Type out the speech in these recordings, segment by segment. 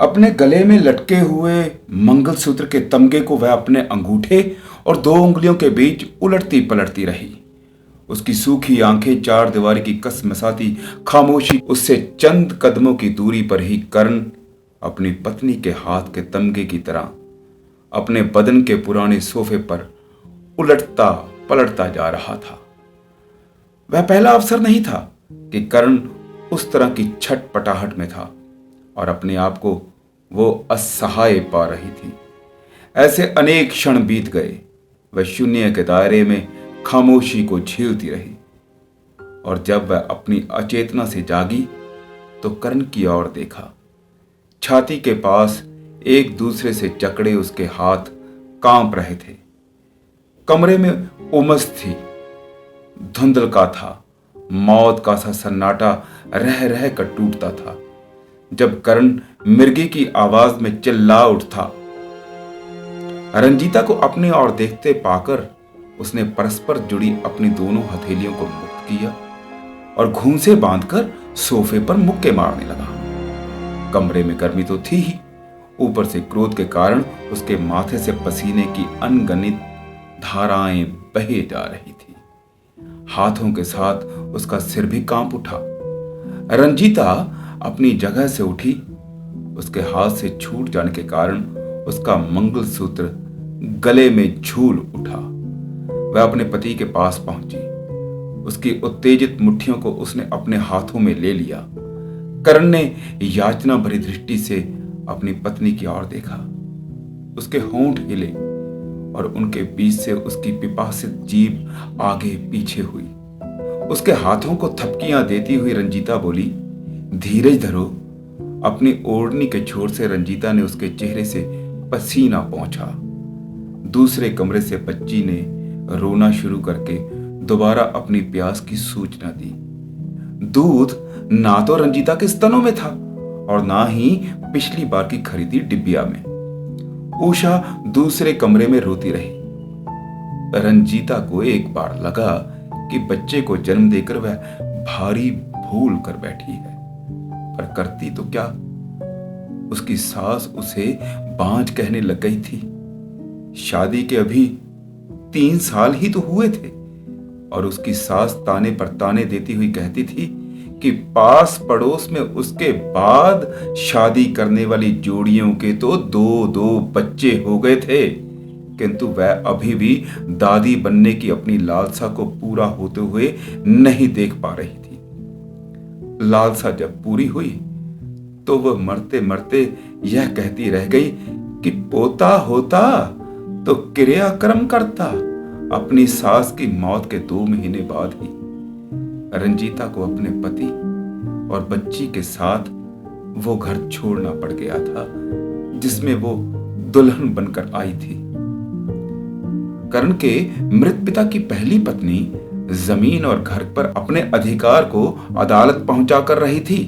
अपने गले में लटके हुए मंगलसूत्र के तमगे को वह अपने अंगूठे और दो उंगलियों के बीच उलटती पलटती रही। उसकी सूखी आंखें चार दीवारी की कसमसाती खामोशी। उससे चंद कदमों की दूरी पर ही कर्ण अपनी पत्नी के हाथ के तमगे की तरह अपने बदन के पुराने सोफे पर उलटता पलटता जा रहा था। वह पहला अवसर नहीं था कि कर्ण उस तरह की छटपटाहट में था और अपने आप को वो असहाय पा रही थी। ऐसे अनेक क्षण बीत गए। वह शून्य के दायरे में खामोशी को झेलती रही और जब वह अपनी अचेतना से जागी तो कर्ण की ओर देखा। छाती के पास एक दूसरे से जकड़े उसके हाथ कांप रहे थे। कमरे में उमस थी, धुंधलका था, मौत का सा सन्नाटा रह रह कर टूटता था। जब कर्ण मिर्गी की आवाज में चिल्ला उठा। रंजीता को अपने ओर देखते पाकर उसने परस्पर जुड़ी अपनी दोनों हथेलियों को मुक्त किया और घूंसे बांधकर सोफे पर मुक्के मारने लगा। कमरे में गर्मी तो थी ही, ऊपर से क्रोध के कारण उसके माथे से पसीने की अनगणित धाराएं बहे जा रही थी। हाथों के साथ उसका सिर भी कांप उठा। रंजीता अपनी जगह से उठी। उसके हाथ से छूट जाने के कारण उसका मंगलसूत्र गले में झूल उठा। वह अपने पति के पास पहुंची। उसकी उत्तेजित मुट्ठियों को उसने अपने हाथों में ले लिया। कर्ण ने याचना भरी दृष्टि से अपनी पत्नी की ओर देखा। उसके होंठ हिले और उनके बीच से उसकी पिपासित जीभ आगे पीछे हुई। उसके हाथों को थपकियां देती हुई रंजीता बोली, धीरज धरो। अपनी ओढ़नी के छोर से रंजीता ने उसके चेहरे से पसीना पोंछा। दूसरे कमरे से बच्ची ने रोना शुरू करके दोबारा अपनी प्यास की सूचना दी। दूध ना तो रंजीता के स्तनों में था और ना ही पिछली बार की खरीदी डिबिया में। उषा दूसरे कमरे में रोती रही। रंजीता को एक बार लगा कि बच्चे को जन्म देकर वह भारी भूल कर बैठी है, पर करती तो क्या। उसकी सास उसे बांझ कहने लग गई थी। शादी के अभी 3 साल ही तो हुए थे और उसकी सास ताने पर ताने देती हुई कहती थी कि पास पड़ोस में उसके बाद शादी करने वाली जोड़ियों के तो 2-2 बच्चे हो गए थे, किंतु वह अभी भी दादी बनने की अपनी लालसा को पूरा होते हुए नहीं देख पा रही थी। लालसा जब पूरी हुई तो वह मरते मरते यह कहती रह गई कि पोता होता तो क्रियाक्रम करता अपनी सास की मौत के 2 महीने बाद ही। रंजीता को अपने पति और बच्ची के साथ वो घर छोड़ना पड़ गया था जिसमें वो दुल्हन बनकर आई थी। कर्ण के मृत पिता की पहली पत्नी जमीन और घर पर अपने अधिकार को अदालत पहुंचा कर रही थी।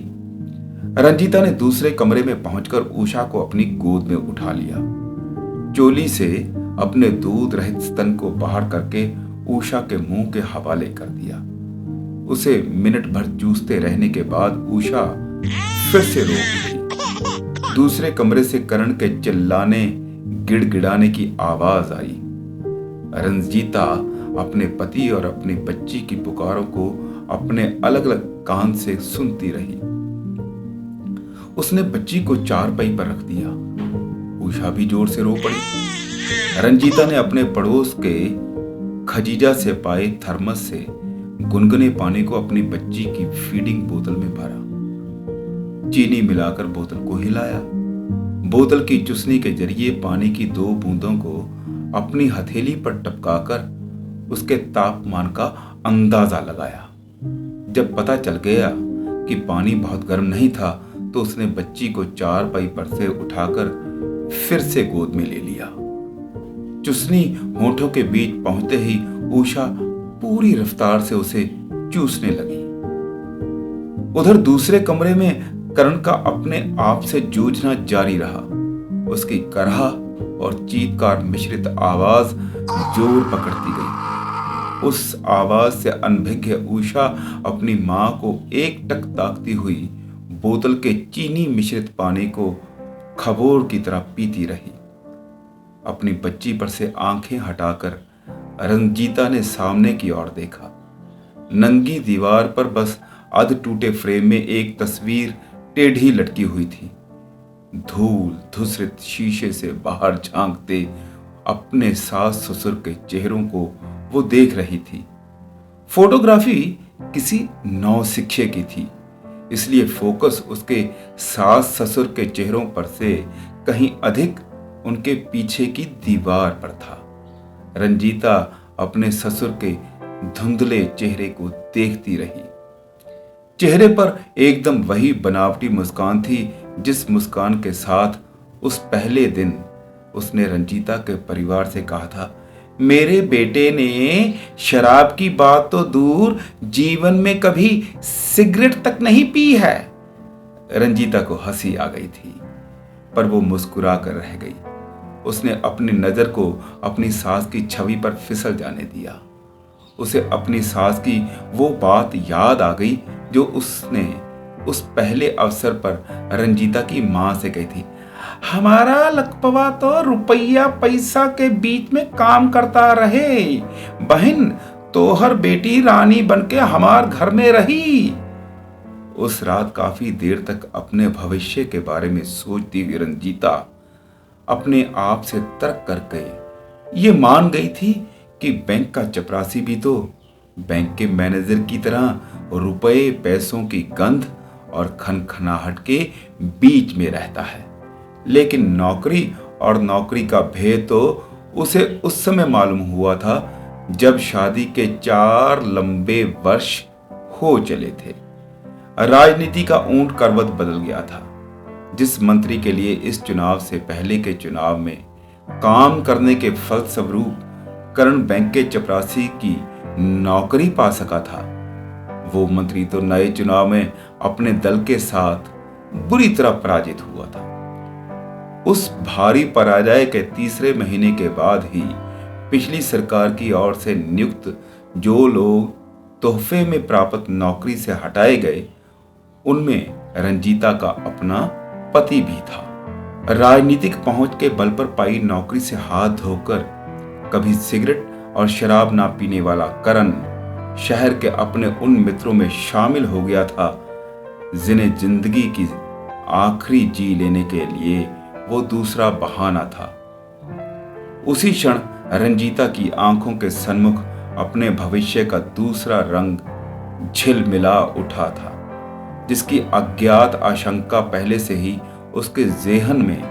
रंजीता ने दूसरे कमरे में पहुंचकर उषा को अपनी गोद में उठा लिया। चोली से अपने दूध रहित स्तन को बाहर करके उषा के मुंह के हवाले कर दिया। उसे मिनट भर चूसते रहने के बाद उषा फिर से रो उठी। दूसरे कमरे से कर्ण के चिल्लाने गिड़गिड़ाने की आवाज आई। रंजीता अपने पति और अपनी बच्ची की पुकारों को अपने अलग अलग कान से सुनती रही। उसने बच्ची को चारपाई पर रख दिया। उषा भी जोर से रो पड़ी। रंजीता ने अपने पड़ोस के खजीजा से पाए थर्मस से गुनगुने पानी को अपनी बच्ची की फीडिंग बोतल में भरा। चीनी मिलाकर बोतल को हिलाया। बोतल की चुसनी के जरिए पानी की 2 बूंदों को अपनी हथेली पर टपकाकर उसके तापमान का अंदाजा लगाया। जब पता चल गया कि पानी बहुत गर्म नहीं था तो उसने बच्ची को चारपाई पर से उठाकर फिर से गोद में ले लिया। चुसनी होठों के बीच पहुंचते ही उषा पूरी रफ्तार से उसे चूसने लगी। उधर दूसरे कमरे में कर्ण का अपने आप से जूझना जारी रहा। उसकी करहा और चीत्कार मिश्रित आवाज जोर पकड़ती गई। उस आवाज से अनभिज्ञ उषा अपनी मां को एकटक ताकती हुई बोतल के चीनी मिश्रित पानी को खबोर की तरह पीती रही। अपनी बच्ची पर से आंखें हटाकर रंजीता ने सामने की ओर देखा। नंगी दीवार पर बस अध टूटे फ्रेम में एक तस्वीर टेढ़ी लटकी हुई थी। धूल धूसरित शीशे से बाहर झांकते अपने सास ससुर के चेहरों को वो देख रही थी। फोटोग्राफी किसी नौसिखिए की थी, इसलिए फोकस उसके सास ससुर के चेहरों पर से कहीं अधिक उनके पीछे की दीवार पर था। रंजीता अपने ससुर के धुंधले चेहरे को देखती रही। चेहरे पर एकदम वही बनावटी मुस्कान थी जिस मुस्कान के साथ उस पहले दिन उसने रंजीता के परिवार से कहा था, मेरे बेटे ने शराब की बात तो दूर, जीवन में कभी सिगरेट तक नहीं पी है। रंजीता को हंसी आ गई थी, पर वो मुस्कुरा कर रह गई। उसने अपनी नजर को अपनी सास की छवि पर फिसल जाने दिया। उसे अपनी सास की वो बात याद आ गई जो उसने उस पहले अवसर पर रंजीता की मां से कही थी, हमारा लकपवा तो रुपया पैसा के बीच में काम करता रहे, बहन तोहर बेटी रानी बनके हमार घर में रही। उस रात काफी देर तक अपने भविष्य के बारे में सोचती हुई रंजीता अपने आप से तर्क करके ये मान गई थी कि बैंक का चपरासी भी तो बैंक के मैनेजर की तरह रुपए पैसों की गंध और खनखनाहट के बीच में रहता है। लेकिन नौकरी और नौकरी का भेद तो उसे उस समय मालूम हुआ था जब शादी के 4 लंबे वर्ष हो चले थे। राजनीति का ऊंट करवट बदल गया था। जिस मंत्री के लिए इस चुनाव से पहले के चुनाव में काम करने के फलस्वरूप करण बैंक के चपरासी की नौकरी पा सका था, वो मंत्री तो नए चुनाव में अपने दल के साथ बुरी तरह पराजित हुआ था। उस भारी पराजय के तीसरे महीने के बाद ही पिछली सरकार की ओर से नियुक्त जो लोग तोहफे में प्राप्त नौकरी से हटाए गए, उनमें रंजीता का अपना पति भी था। राजनीतिक पहुंच के बल पर पाई नौकरी से हाथ धोकर कभी सिगरेट और शराब ना पीने वाला करण शहर के अपने उन मित्रों में शामिल हो गया था जिन्हें जिंदगी की आखिरी जी लेने के लिए वो दूसरा बहाना था। उसी क्षण रंजीता की आंखों के सन्मुख अपने भविष्य का दूसरा रंग झिलमिला उठा था, जिसकी अज्ञात आशंका पहले से ही उसके जेहन में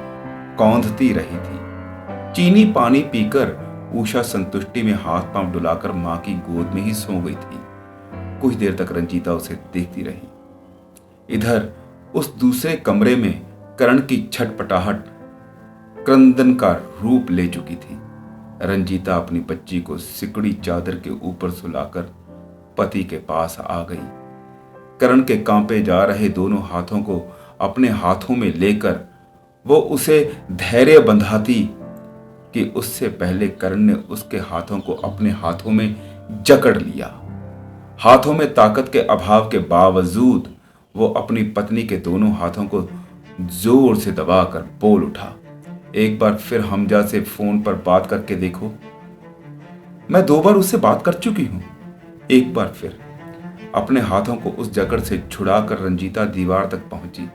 कौंधती रही थी। चीनी पानी पीकर उषा संतुष्टि में हाथ पांव डुलाकर मां की गोद में ही सो गई थी। कुछ देर तक रंजीता उसे देखती रही। इधर उस दूसरे कमरे में करण की छटपटाहट क्रंदन का रूप ले चुकी थी। रंजीता अपनी बच्ची को सिकड़ी चादर के ऊपर सुलाकर पति के पास आ गई। करण के कांपे जा रहे दोनों हाथों को अपने हाथों में लेकर वो उसे धैर्य बंधाती कि उससे पहले करण ने उसके हाथों को अपने हाथों में जकड़ लिया। हाथों में ताकत के अभाव के बावजूद वो अपनी पत्नी के दोनों हाथों को जोर से दबाकर बोल उठा, एक बार फिर हमजा से फोन पर बात करके देखो। मैं 2 बार उससे बात कर चुकी हूं। एक बार फिर अपने हाथों को उस जकड़ से छुड़ाकर रंजीता दीवार तक पहुंची।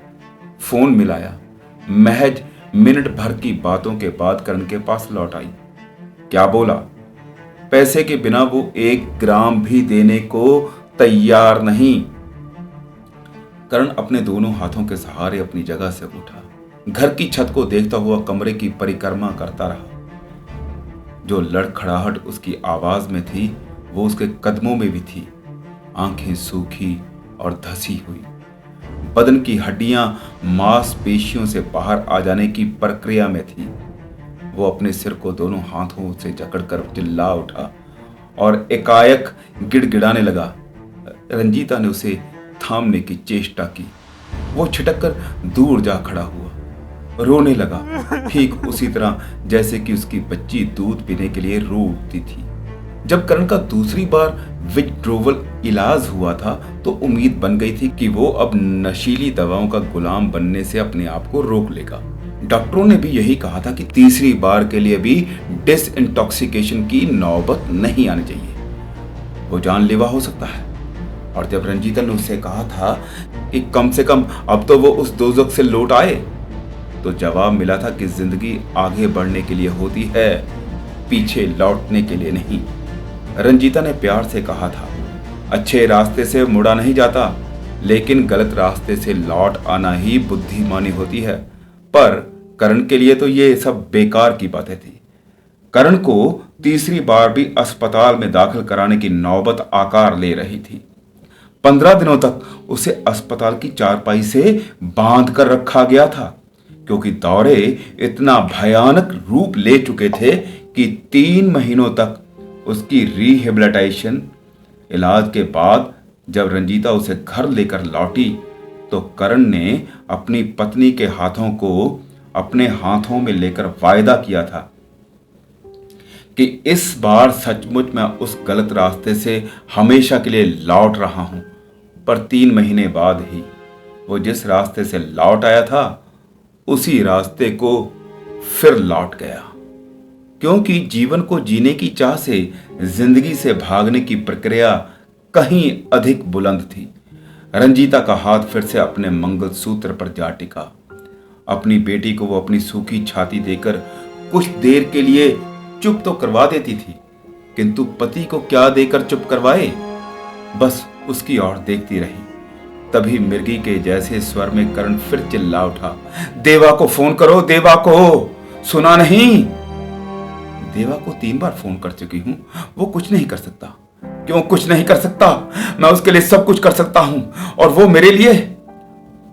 फोन मिलाया। महज मिनट भर की बातों के बाद करण के पास लौट आई। क्या बोला? पैसे के बिना वो 1 ग्राम भी देने को तैयार नहीं। करण अपने दोनों हाथों के सहारे अपनी जगह से उठा। घर की छत को देखता हुआ कमरे की परिक्रमा करता रहा। जो लड़खड़ाहट उसकी आवाज में थी वो उसके कदमों में भी थी। आंखें सूखी और धसी हुई, बदन की हड्डियां मांसपेशियों से बाहर आ जाने की प्रक्रिया में थी। वो अपने सिर को दोनों हाथों से जकड़कर चिल्ला उठा और एकाएक गिड़गिड़ाने लगा। रंजीता ने उसे थामने की चेष्टा की। वो छिटककर दूर जा खड़ा हुआ, रोने लगा, ठीक उसी तरह जैसे कि उसकी बच्ची दूध पीने के लिए रो उठती थी। जब करण का दूसरी बार विथड्रोवल इलाज हुआ था तो उम्मीद बन गई थी कि वो अब नशीली दवाओं का गुलाम बनने से अपने आप को रोक लेगा। डॉक्टरों ने भी यही कहा था कि तीसरी बार के लिए भी डिसइंटॉक्सिकेशन की नौबत नहीं आनी चाहिए, वो जानलेवा हो सकता है। और जब रंजीता ने उससे कहा था कि कम से कम अब तो वो उस दोजख से लौट आए, तो जवाब मिला था कि जिंदगी आगे बढ़ने के लिए होती है, पीछे लौटने के लिए नहीं। रंजीता ने प्यार से कहा था, अच्छे रास्ते से मुड़ा नहीं जाता, लेकिन गलत रास्ते से लौट आना ही बुद्धिमानी होती है। पर करण के लिए तो ये सब बेकार की बातें थी। करण को तीसरी बार भी अस्पताल में दाखिल कराने की नौबत आकार ले रही थी। 15 दिनों तक उसे अस्पताल की चारपाई से बांध कर रखा गया था, क्योंकि दौरे इतना भयानक रूप ले चुके थे कि 3 महीनों तक उसकी रिहेबिलिटेशन इलाज के बाद जब रंजीता उसे घर लेकर लौटी, तो करण ने अपनी पत्नी के हाथों को अपने हाथों में लेकर वायदा किया था कि इस बार सचमुच मैं उस गलत रास्ते से हमेशा के लिए लौट रहा हूं। पर 3 महीने बाद ही वो जिस रास्ते से लौट आया था, उसी रास्ते को फिर लौट गया, क्योंकि जीवन को जीने की चाह से जिंदगी से भागने की प्रक्रिया कहीं अधिक बुलंद थी। रंजीता का हाथ फिर से अपने मंगलसूत्र पर जा टिका। अपनी बेटी को वो अपनी सूखी छाती देकर कुछ देर के लिए चुप तो करवा देती थी, किंतु पति को क्या देकर चुप करवाए, बस उसकी ओर देखती रही। तभी मिर्गी के जैसे स्वर में करण फिर चिल्ला उठा, देवा को फोन करो, देवा को, सुना नहीं? देवा को 3 बार फोन कर चुकी हूं, वो कुछ नहीं कर सकता। क्यों कुछ नहीं कर सकता? मैं उसके लिए सब कुछ कर सकता हूं, और वो मेरे लिए।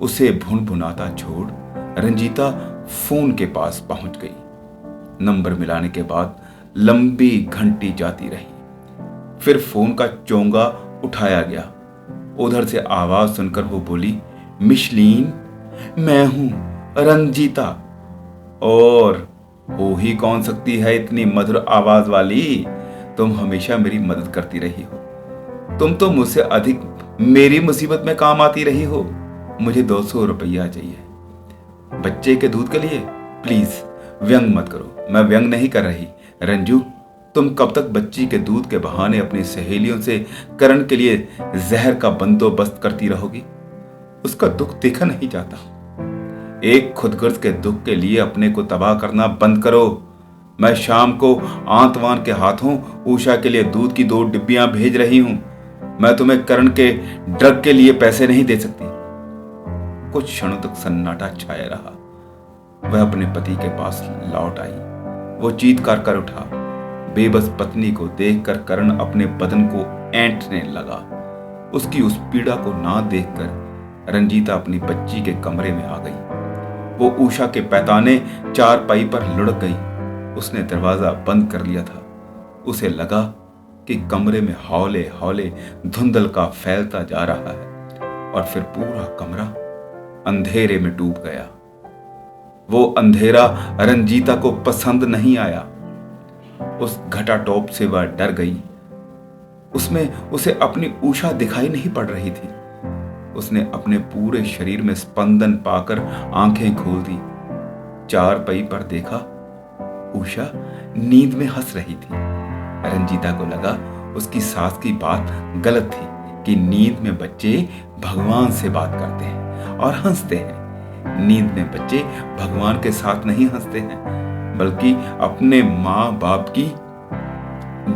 उसे भुनभुनाता छोड़ रंजीता फोन के पास पहुंच गई। नंबर मिलाने के बाद लंबी घंटी जाती रही। फिर फोन का चोंगा उठाया गया। उधर से आवाज सुनकर वो बोली, मिशलीन, मैं हूं रंजीता। और हो ही कौन सकती है इतनी मधुर आवाज वाली? तुम हमेशा मेरी मदद करती रही हो। तुम तो मुझसे अधिक मेरी मुसीबत में काम आती रही हो। मुझे 200 रुपया चाहिए बच्चे के दूध के लिए। प्लीज व्यंग मत करो। मैं व्यंग नहीं कर रही। रंजू, तुम कब तक बच्ची के दूध के बहाने अपनी सहेलियों से करण के लिए जहर का बंदोबस्त करती रहोगी? उसका दुख देखा नहीं जाता। एक खुदगर्ज के दुख के लिए अपने को तबाह करना बंद करो। मैं शाम को आंतवान के हाथों उषा के लिए दूध की 2 डिब्बियां भेज रही हूं। मैं तुम्हें करण के ड्रग के लिए पैसे नहीं दे सकती। कुछ क्षणों तक सन्नाटा छाया रहा। वह अपने पति के पास लौट आई। वो चीत्कार कर उठा। बेबस पत्नी को देखकर करण अपने बदन को ऐंठने लगा। उसकी उस पीड़ा को ना देखकर रंजीता अपनी बच्ची के कमरे में आ गई। वो उषा के पैताने चारपाई पर लुढ़क गई। उसने दरवाजा बंद कर लिया था। उसे लगा कि कमरे में हौले हौले धुंधल का फैलता जा रहा है, और फिर पूरा कमरा अंधेरे में डूब गया। वो अंधेरा रंजीता को पसंद नहीं आया। उस घटाटोप से वह डर गई। उसमें उसे अपनी उषा दिखाई नहीं पड़ रही थी। उसने अपने पूरे शरीर में स्पंदन पाकर आंखें खोल दी। चारपाई पर देखा, उषा नींद में हंस रही थी। रंजीता को लगा उसकी सास की बात गलत थी कि नींद में बच्चे भगवान से बात करते हैं और हंसते हैं। नींद में बच्चे भगवान के साथ नहीं हंसते हैं, बल्कि अपने माँ बाप की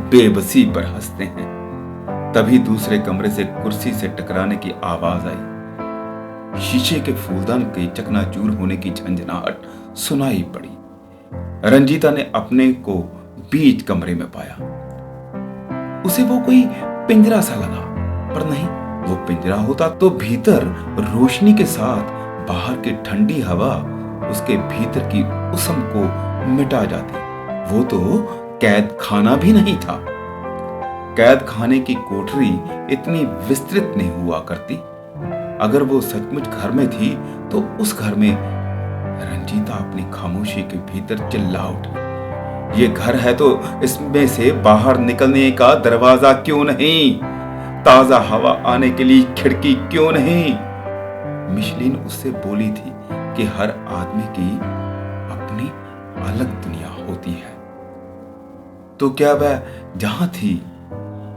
बेबसी पर हंसते हैं। तभी दूसरे कमरे से कुर्सी से टकराने की आवाज आई। शीशे के फूलदान के चकनाचूर होने की झंझनाहट सुनाई पड़ी। रंजीता ने अपने को बीच कमरे में पाया। उसे वो कोई पिंजरा सा लगा, पर नहीं, वो पिंजरा होता तो भीतर रोशनी के साथ बाहर की ठंडी हवा उसके भीतर की उष्ण को मिटा जाती। वो तो कैद खाना भी नहीं था। कैद खाने की कोठरी इतनी विस्तृत नहीं हुआ करती। अगर वो सचमुच घर में थी तो उस घर में रंजीता अपनी खामोशी के भीतर चिल्ला उठी, ये घर है तो इसमें से बाहर निकलने का दरवाजा क्यों नहीं? ताजा हवा आने के लिए खिड़की क्यों नहीं? मिशलीन उससे बोली थी कि हर आदमी की अपनी अलग दुनिया होती है। तो क्या वह जहां थी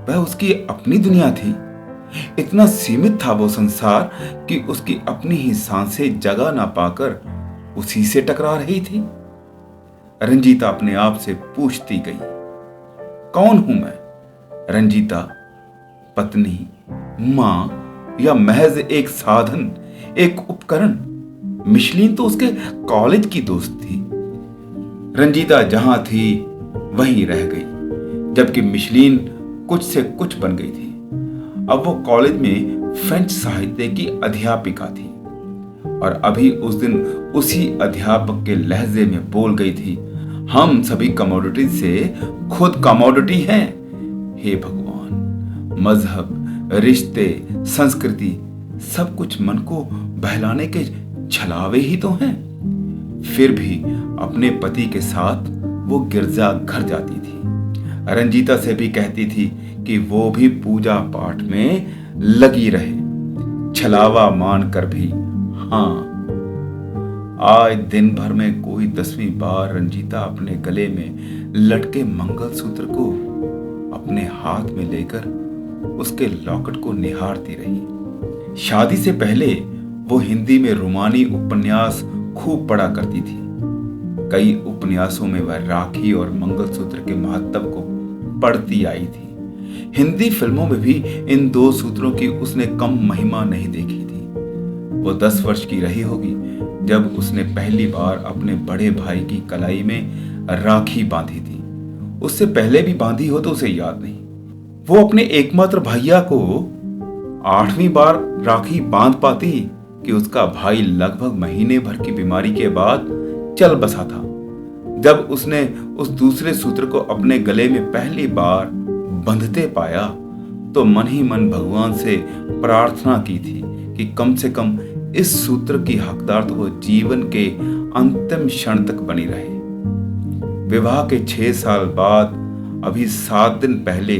वह उसकी अपनी दुनिया थी? इतना सीमित था वो संसार कि उसकी अपनी ही सांसें जगह ना पाकर उसी से टकरा रही थी। रंजीता अपने आप से पूछती गई, कौन हूं मैं? रंजीता पत्नी, मां, या महज एक साधन, एक उपकरण? मिशलीन तो उसके कॉलेज की दोस्त थी। रंजीता जहां थी वहीं रह गई, जबकि मिशलीन कुछ से कुछ बन गई थी। अब वो कॉलेज में फ्रेंच साहित्य की अध्यापिका थी और अभी उस दिन उसी अध्यापक के लहजे में बोल गई थी, हम सभी कमोडिटी से खुद कमोडिटी हैं। हे भगवान, मजहब, रिश्ते, संस्कृति, सब कुछ मन को बहलाने के छलावे ही तो हैं। फिर भी अपने पति के साथ वो गिरजा घर जाती थी। रंजीता से भी कहती थी कि वो भी पूजा पाठ में लगी रहे, छलावा मानकर भी। हाँ, आज दिन भर में कोई 10वीं बार रंजीता अपने गले में लटके मंगलसूत्र को अपने हाथ में लेकर उसके लॉकेट को निहारती रही। शादी से पहले वो हिंदी में रोमानी उपन्यास खूब पढ़ा करती थी। कई उपन्यासों में वह राखी और मंगलसूत्र के महत्व को पढ़ती आई थी। हिंदी फिल्मों में भी इन दो सूत्रों की उसने कम महिमा नहीं देखी थी। वो 10 वर्ष की रही होगी जब उसने पहली बार अपने बड़े भाई की कलाई में राखी बांधी थी। उससे पहले भी बांधी हो तो उसे याद नहीं। वो अपने एकमात्र भैया को 8वीं बार राखी बांध पाती कि उसका भाई लगभग महीने भर की बीमारी के बाद चल बसा था। जब उसने उस दूसरे सूत्र को अपने गले में पहली बार बंधते पाया तो मन ही मन भगवान से प्रार्थना की थी कि कम से कम इस सूत्र की हकदार तो वो जीवन के अंतिम क्षण तक बनी रहे। विवाह के 6 साल बाद अभी 7 दिन पहले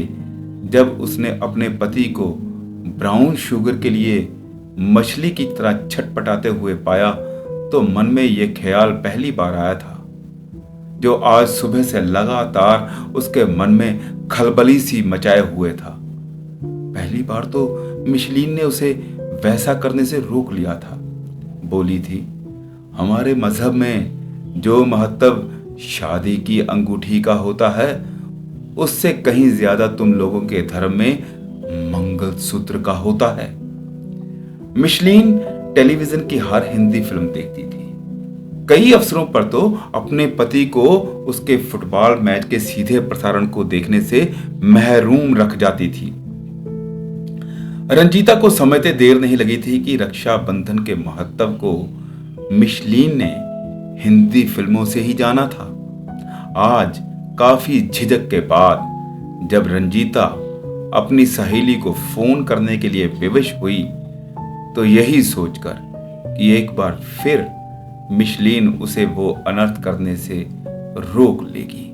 जब उसने अपने पति को ब्राउन शुगर के लिए मछली की तरह छटपटाते हुए पाया तो मन में यह ख्याल पहली बार आया था, जो आज सुबह से लगातार उसके मन में खलबली सी मचाए हुए था। पहली बार तो मिशलीन ने उसे वैसा करने से रोक लिया था। बोली थी, हमारे मजहब में जो महत्व शादी की अंगूठी का होता है उससे कहीं ज्यादा तुम लोगों के धर्म में मंगलसूत्र का होता है। मिशलीन टेलीविजन की हर हिंदी फिल्म देखती थी। कई अवसरों पर तो अपने पति को उसके फुटबॉल मैच के सीधे प्रसारण को देखने से महरूम रख जाती थी। रंजीता को समझते देर नहीं लगी थी कि रक्षाबंधन के महत्व को मिशलीन ने हिंदी फिल्मों से ही जाना था। आज काफी झिझक के बाद जब रंजीता अपनी सहेली को फोन करने के लिए विवश हुई तो यही सोचकर कि एक बार फिर मिशलीन उसे वो अनर्थ करने से रोक लेगी,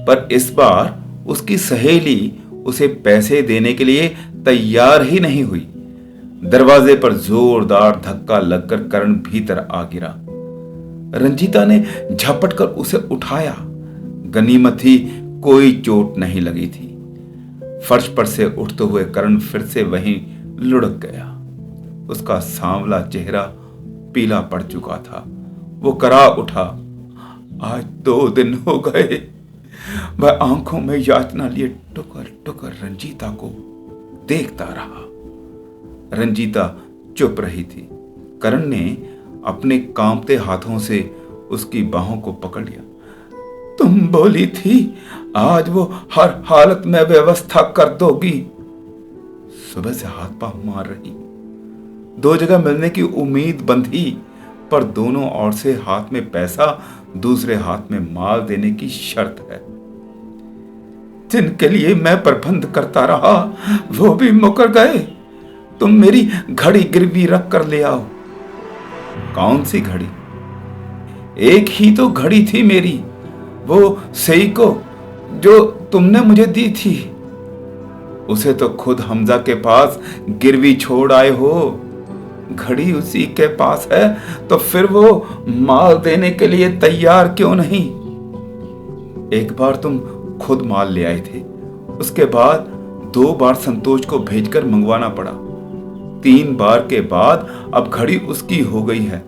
पर इस बार उसकी सहेली उसे पैसे देने के लिए तैयार ही नहीं हुई। दरवाजे पर जोरदार धक्का लगकर करण भीतर आ गिरा। रंजीता ने झपट कर उसे उठाया। गनीमत ही कोई चोट नहीं लगी थी। फर्श पर से उठते हुए करण फिर से वहीं लुढ़क गया। उसका सांवला चेहरा पीला पड़ चुका था। वो करा उठा, आज 2 दिन हो गए। वह आंखों में यातना लिए टुकर टुकर रंजीता को देखता रहा। रंजीता चुप रही थी। करण ने अपने कांपते हाथों से उसकी बाहों को पकड़ लिया। तुम बोली थी आज वो हर हालत में व्यवस्था कर दोगी। सुबह से हाथ पांव मार रही। 2 जगह मिलने की उम्मीद बंधी, पर दोनों ओर से हाथ में पैसा, दूसरे हाथ में माल देने की शर्त है। जिनके लिए मैं प्रबंध करता रहा वो भी मुकर गए। तुम मेरी घड़ी गिरवी रख कर ले आओ। कौन सी घड़ी? एक ही तो घड़ी थी मेरी, वो सेइको जो तुमने मुझे दी थी। उसे तो खुद हमजा के पास गिरवी छोड़ आए हो। घड़ी उसी के पास है तो फिर वो माल देने के लिए तैयार क्यों नहीं? एक बार तुम खुद माल ले आए थे, उसके बाद 2 बार संतोष को भेजकर मंगवाना पड़ा। 3 बार के बाद अब घड़ी उसकी हो गई है।